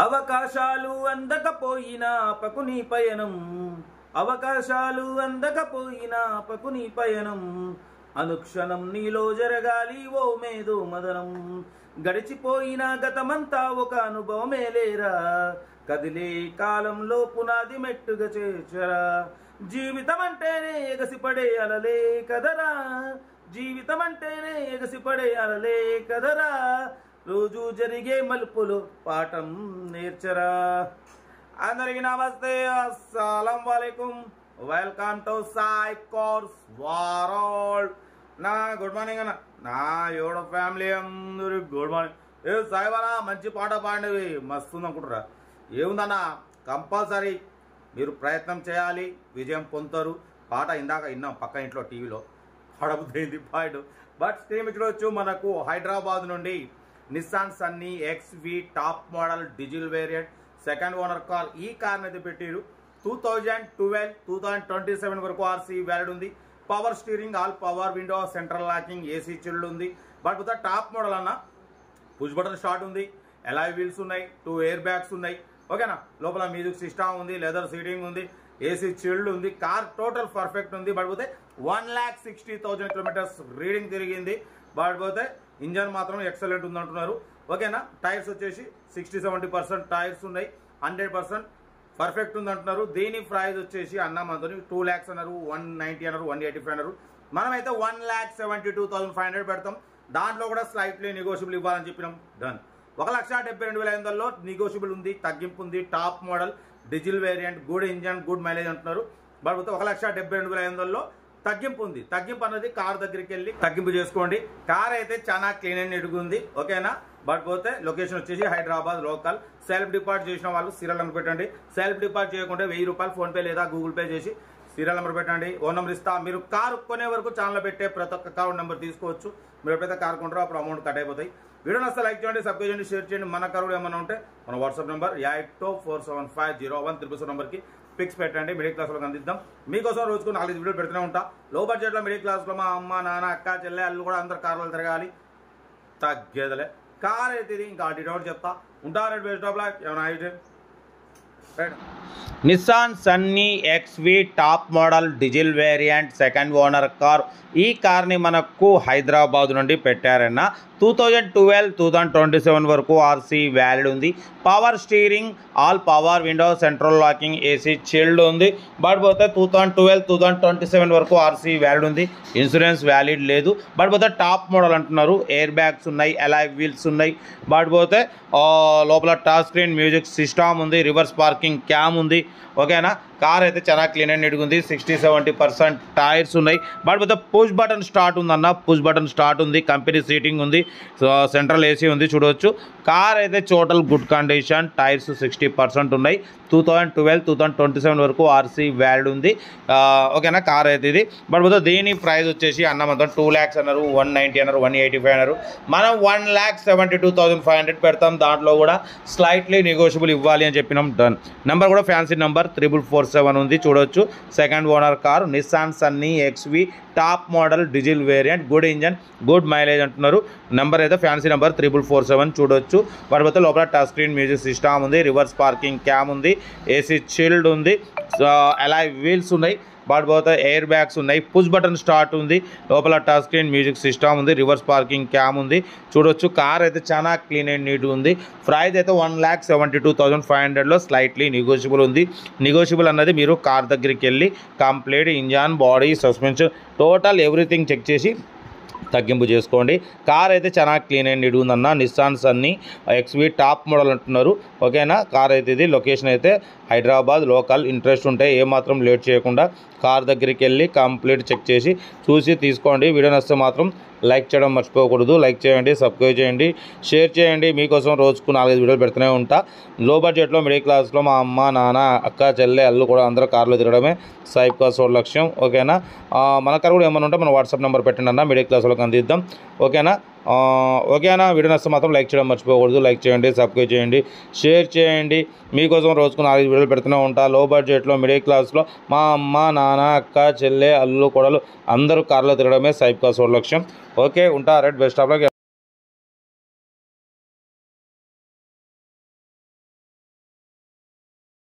అవకాశాలు అందకపోయినా పకుని పయనం అవకాశాలు అందకపోయినా పకుని పయనం అనుక్షణం నీలో జరగాలి ఓ మేధో మదనం గడిచిపోయిన గతమంతా ఒక అనుభవమే లేరా కదిలే కాలంలో పునాది మెట్టుగా చేర్చరా జీవితం అంటేనే ఎగసిపడే అలలే కదరా జీవితం అంటేనే ఎగసిపడే అలలే కదరా రోజు జరిగే మలుపులు పాఠం నేర్చరా అందరికీ నమస్తే అస్సలం వాలేకుం welcome to Sai course world నా గుడ్ మార్నింగ్ అన్న నా యోడ ఫ్యామిలీ అందరూ గుడ్ మార్నింగ్ ఏ సాయి వాళ్ళ మంచి పాట పాడినవి మస్తు ఉంది అనుకుంటారా ఏముందన్న కంపల్సరీ మీరు ప్రయత్నం చేయాలి విజయం పొందుతారు పాట ఇందాక విన్నాం పక్క ఇంట్లో టీవీలో పడబుద్ది పాయింట్ బట్ స్ట్రీమ్ చూడవచ్చు మనకు హైదరాబాద్ నుండి Nissan Sunny XV top model diesel variant second owner car ఈ కార్ అయితే పెట్టారు 2027 వరకు ఆర్సీ వ్యాలిడ్ ఉంది power steering all power window central locking AC chilled ఉంది బట్ విత్ టాప్ మోడల్ అన్న పుష్ బటన్ స్టార్ట్ ఉంది అలాయ్ వీల్స్ ఉన్నాయి 2 air bags ఉన్నాయి ఓకేనా లోపల మ్యూజిక్ సిస్టమ్ ఉంది లెదర్ సీటింగ్ ఉంది ఏసీ చిల్డ్ ఉంది కార్ టోటల్ పర్ఫెక్ట్ ఉంది బట్ పోతే 1,60,000 కిలోమీటర్స్ రీడింగ్ తిరిగింది బట్ పోతే ఇంజన్ మాత్రం ఎక్సలెంట్ ఉంది అంటున్నారు ఓకేనా టైర్స్ వచ్చేసి 60-70% టైర్స్ ఉన్నాయి 100% పర్ఫెక్ట్ ఉంది అంటున్నారు దీని ప్రైస్ వచ్చేసి అన్న మనతో 2 lakhs అన్నారు 190 అన్నారు 185 అన్నారు మనమైతే 1,72,500 పెడతాం దాంట్లో కూడా స్లైట్లీ నెగోషియబుల్ ఇవ్వాలని చెప్పినాం డన్ 1,72,500లో నెగోషియబుల్ ఉంది తగ్గింపు ఉంది top model diesel variant good engine good mileage అంటున్నారు బట్ 1,72,500లో తగ్గింపు ఉంది తగ్గింపు అన్నది కార్ దగ్గరికి వెళ్ళి తగ్గింపు చేసుకోండి కార్ అయితే చాలా క్లీన్ అండ్ నీట్గా ఉంది ఓకేనా బట్ పోతే లొకేషన్ వచ్చేసి హైదరాబాద్ లోకల్ సెల్ఫ్ డిపాజిట్ చేసిన వాళ్ళు సీరియల్ నెంబర్ పెట్టండి సెల్ఫ్ డిపాజిట్ చేయకుంటే 1,000 రూపాయలు ఫోన్పే లేదా గూగుల్ పే చేసి సీరియల్ నెంబర్ పెట్టండి ఓన్ నెంబర్ ఇస్తా మీరు కార్ కొనే వరకు ఛానల్ పెట్టే ప్రతి ఒక్క కార్ నెంబర్ తీసుకోవచ్చు మీరు ఎప్పుడైతే కార్ కొంటారో అప్పుడు అమౌంట్ కట్ అయిపోతాయి వీడియో నచ్చితే లైక్ చేయండి సబ్స్క్రైబ్ చేయండి షేర్ చేయండి మన కార్ కూడా ఏమైనా ఉంటే మన వాట్సాప్ నెంబర్ 82475013 నెంబర్కి పిక్స్ పెట్టండి మిడిల్ క్లాస్లో అందిద్దాం మీకోసం రోజుకు 4 వీడియోలు పెడుతూనే ఉంటా లో బడ్జెట్లో మిడిల్ క్లాస్లో మా అమ్మ నాన్న అక్క చెల్లె అల్లు కూడా అందరు కార్లు తిరగాలి తగ్గేదలే కార్ అయితే ఇది ఇంకా డౌట్ చెప్తా ఉంటారు బెస్ట్ ఆఫ్ లక్ ఏమైనా అయితే Nissan Sunny XV top model diesel variant second owner car ఈ కార్ని మనకు హైదరాబాద్ నుండి పెట్టారన్న 2027 వరకు ఆర్సీ వ్యాలిడ్ ఉంది power steering all power window central locking AC chilled ఉంది బట్ పోతే 2027 వరకు ఆర్సీ వ్యాలిడ్ ఉంది ఇన్సూరెన్స్ వ్యాలిడ్ లేదు బట్ పోతే టాప్ మోడల్ అంటున్నారు ఎయిర్ బ్యాగ్స్ ఉన్నాయి అలాయ్ వీల్స్ ఉన్నాయి బట్ పోతే లోపల టచ్ స్క్రీన్ మ్యూజిక్ సిస్టమ్ ఉంది రివర్స్ పార్కింగ్ క్యామ్ ఉంది ఓకేనా కార్ అయితే చాలా క్లీన్ అండ్ నీట్గా ఉంది 60-70% టైర్స్ ఉన్నాయి బట్ పోతే పుష్ బటన్ స్టార్ట్ ఉందన్న పుష్ బటన్ స్టార్ట్ ఉంది కంపెనీ సీటింగ్ ఉంది సెంట్రల్ ఏసీ ఉంది చూడవచ్చు కార్ అయితే టోటల్ గుడ్ కండిషన్ టైర్స్ 60% ఉన్నాయి 2027 వరకు ఆర్సీ వ్యాలిడ్ ఉంది ఓకేనా కార్ అయితే ఇది బట్ పోతే దీని ప్రైస్ వచ్చేసి అన్న మొత్తం 2 lakhs అన్నారు 190 అన్నారు 185 అన్నారు మనం 1,72,500 పెడతాం దాంట్లో కూడా స్లైట్లీ నెగోషియబుల్ ఇవ్వాలి అని చెప్పినాం డన్ నెంబర్ కూడా ఫ్యాన్సీ నెంబర్ 3447 ఉంది చూడవచ్చు second owner car Nissan Sunny XV top model diesel variant good engine good mileage అంటున్నారు నెంబర్ అయితే ఫ్యాన్సీ నెంబర్ 3447 చూడవచ్చు వాటిపోతే లోపల టచ్ స్క్రీన్ మ్యూజిక్ సిస్టమ్ ఉంది రివర్స్ పార్కింగ్ క్యామ్ ఉంది ఏసీ చిల్డ్ ఉంది అలాయ్ వీల్స్ ఉన్నాయి బట్ పోతే ఎయిర్ బ్యాగ్స్ ఉన్నాయి పుష్ బటన్ స్టార్ట్ ఉంది లోపల టచ్ స్క్రీన్ మ్యూజిక్ సిస్టమ్ ఉంది రివర్స్ పార్కింగ్ క్యామ్ ఉంది చూడొచ్చు కార్ అయితే చాలా క్లీన్ అండ్ నీట్ ఉంది ప్రైస్ అయితే 1,72,500లో స్లైట్లీ నెగోషియబుల్ ఉంది నెగోషియబుల్ అన్నది మీరు కార్ దగ్గరికి వెళ్ళి complete engine body suspension total everything check చేసి తగ్గింపు చేసుకోండి కార్ అయితే చాలా క్లీన్ అండ్ నీట్ ఉందన్న Nissan Sunny XV top model అంటున్నారు ఓకేనా కార్ అయితే ఇది లొకేషన్ అయితే హైదరాబాద్ లోకల్ ఇంట్రెస్ట్ ఉంటే ఏమాత్రం లేట్ చేయకుండా కార్ దగ్గరికి వెళ్ళి కంప్లీట్ చెక్ చేసి చూసి తీసుకోండి వీడియో నచ్చితే మాత్రం లైక్ చేయడం మర్చిపోకూడదు లైక్ చేయండి సబ్స్క్రైబ్ చేయండి షేర్ చేయండి మీకోసం రోజుకు 4 వీడియోలు పెడుతూనే ఉంటా లో బడ్జెట్లో మిడిల్ క్లాస్లో మా అమ్మ నాన్న అక్క చెల్లె అల్లు కూడా అందరూ కార్లో తిరగడమే సాయిబ్ కార్ సోడ్ లక్ష్యం ఓకేనా మన కార్ కూడా ఏమైనా ఉంటే మన వాట్సాప్ నెంబర్ పెట్టండి అన్న మిడిల్ క్లాస్లోకి అందిద్దాం ఓకేనా వీడియో నచ్చితే మాత్రం లైక్ చేయడం మర్చిపోకూడదు లైక్ చేయండి సబ్స్క్రైబ్ చేయండి షేర్ చేయండి మీకోసం రోజుకు 4 వీడియోలు పెడుతూనే ఉంటా లో బడ్జెట్లో మిడిల్ క్లాస్లో మా అమ్మ నాన్న అక్క చెల్లె అల్లు కొడలు అందరూ కార్లో తిరగడమే సాయిబ్ కార్ సోడ్ లక్ష్యం ఓకే ఉంటా రైట్ బెస్ట్ ఆఫ్ లక్